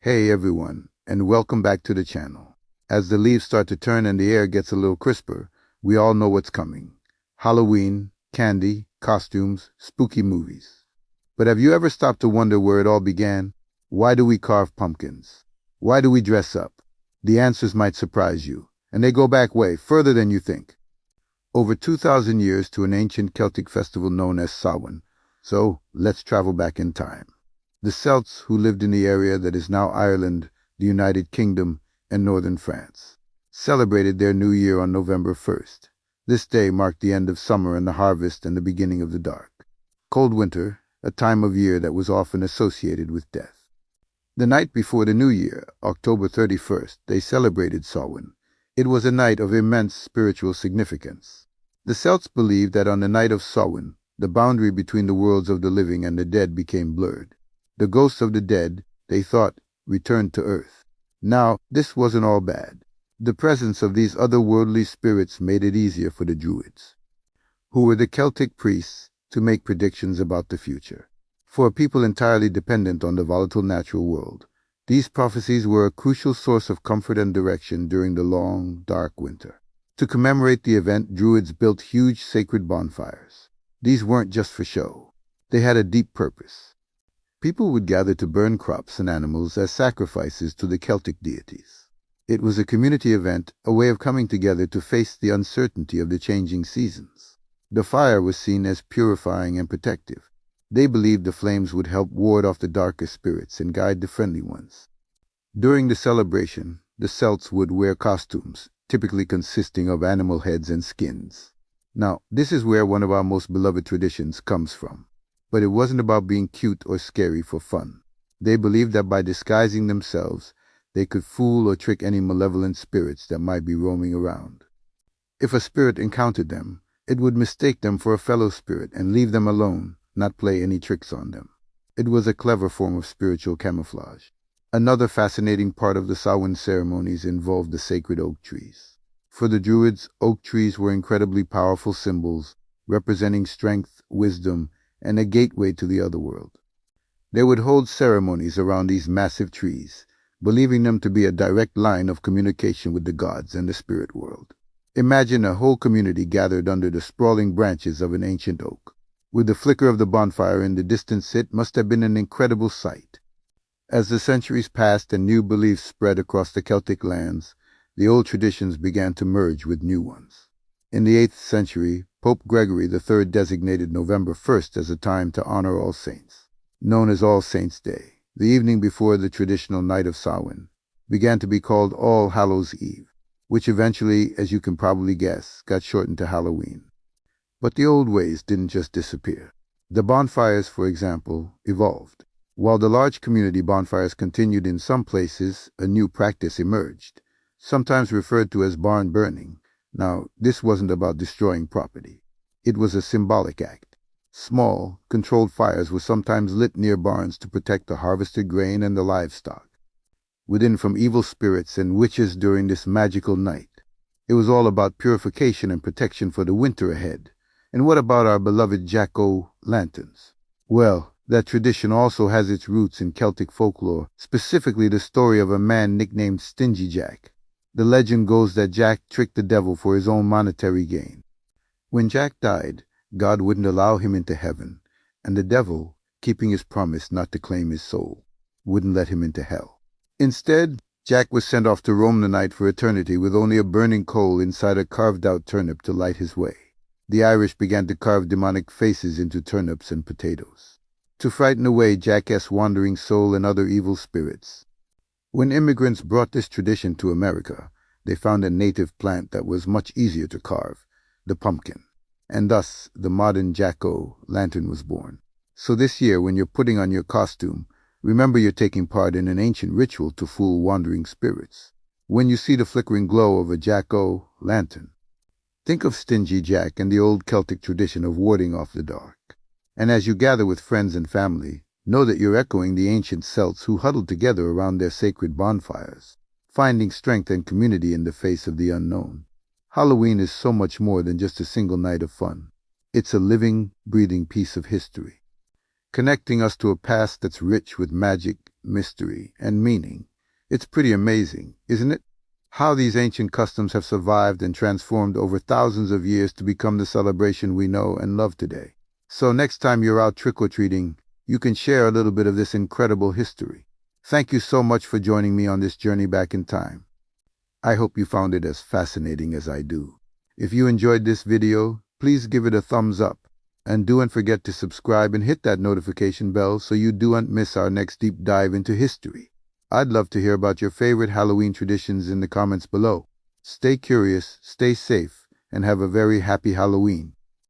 Hey everyone, and welcome back to the channel. As the leaves start to turn and the air gets a little crisper, we all know what's coming. Halloween, candy, costumes, spooky movies. But have you ever stopped to wonder where it all began? Why do we carve pumpkins? Why do we dress up? The answers might surprise you, and they go back way further than you think. Over 2,000 years to an ancient Celtic festival known as Samhain. So let's travel back in time. The Celts who lived in the area that is now Ireland, the United Kingdom, and northern France, celebrated their new year on November 1st. This day marked the end of summer and the harvest and the beginning of the dark. Cold winter, a time of year that was often associated with death. The night before the new year, October 31st, they celebrated Samhain. It was a night of immense spiritual significance. The Celts believed that on the night of Samhain, the boundary between the worlds of the living and the dead became blurred. The ghosts of the dead, they thought, returned to earth. Now, this wasn't all bad. The presence of these otherworldly spirits made it easier for the Druids, who were the Celtic priests, to make predictions about the future. For a people entirely dependent on the volatile natural world, these prophecies were a crucial source of comfort and direction during the long, dark winter. To commemorate the event, Druids built huge sacred bonfires. These weren't just for show. They had a deep purpose. People would gather to burn crops and animals as sacrifices to the Celtic deities. It was a community event, a way of coming together to face the uncertainty of the changing seasons. The fire was seen as purifying and protective. They believed the flames would help ward off the darker spirits and guide the friendly ones. During the celebration, the Celts would wear costumes, typically consisting of animal heads and skins. Now, this is where one of our most beloved traditions comes from. But it wasn't about being cute or scary for fun. They believed that by disguising themselves, they could fool or trick any malevolent spirits that might be roaming around. If a spirit encountered them, it would mistake them for a fellow spirit and leave them alone, not play any tricks on them. It was a clever form of spiritual camouflage. Another fascinating part of the Samhain ceremonies involved the sacred oak trees. For the Druids, oak trees were incredibly powerful symbols, representing strength, wisdom, and a gateway to the other world. They would hold ceremonies around these massive trees, believing them to be a direct line of communication with the gods and the spirit world. Imagine a whole community gathered under the sprawling branches of an ancient oak. With the flicker of the bonfire in the distance, it must have been an incredible sight. As the centuries passed and new beliefs spread across the Celtic lands, the old traditions began to merge with new ones. In the 8th century, Pope Gregory III designated November 1st as a time to honor All Saints. Known as All Saints' Day, the evening before the traditional night of Samhain began to be called All Hallows' Eve, which eventually, as you can probably guess, got shortened to Halloween. But the old ways didn't just disappear. The bonfires, for example, evolved. While the large community bonfires continued in some places, a new practice emerged, sometimes referred to as barn burning. Now, this wasn't about destroying property. It was a symbolic act. Small, controlled fires were sometimes lit near barns to protect the harvested grain and the livestock, within from evil spirits and witches during this magical night. It was all about purification and protection for the winter ahead. And what about our beloved jack-o'-lanterns? Well, that tradition also has its roots in Celtic folklore, specifically the story of a man nicknamed Stingy Jack. The legend goes that Jack tricked the devil for his own monetary gain. When Jack died, God wouldn't allow him into heaven, and the devil, keeping his promise not to claim his soul, wouldn't let him into hell. Instead, Jack was sent off to roam the night for eternity with only a burning coal inside a carved-out turnip to light his way. The Irish began to carve demonic faces into turnips and potatoes, to frighten away Jack's wandering soul and other evil spirits. When immigrants brought this tradition to America, they found a native plant that was much easier to carve, the pumpkin, and thus the modern jack-o'-lantern was born. So this year, when you're putting on your costume, remember you're taking part in an ancient ritual to fool wandering spirits. When you see the flickering glow of a jack-o'-lantern, think of Stingy Jack and the old Celtic tradition of warding off the dark. And as you gather with friends and family, know that you're echoing the ancient Celts who huddled together around their sacred bonfires, finding strength and community in the face of the unknown. Halloween is so much more than just a single night of fun. It's a living, breathing piece of history, connecting us to a past that's rich with magic, mystery, and meaning. It's pretty amazing, isn't it? How these ancient customs have survived and transformed over thousands of years to become the celebration we know and love today. So next time you're out trick-or-treating, you can share a little bit of this incredible history. Thank you so much for joining me on this journey back in time. I hope you found it as fascinating as I do. If you enjoyed this video, please give it a thumbs up. And don't forget to subscribe and hit that notification bell so you don't miss our next deep dive into history. I'd love to hear about your favorite Halloween traditions in the comments below. Stay curious, stay safe, and have a very happy Halloween.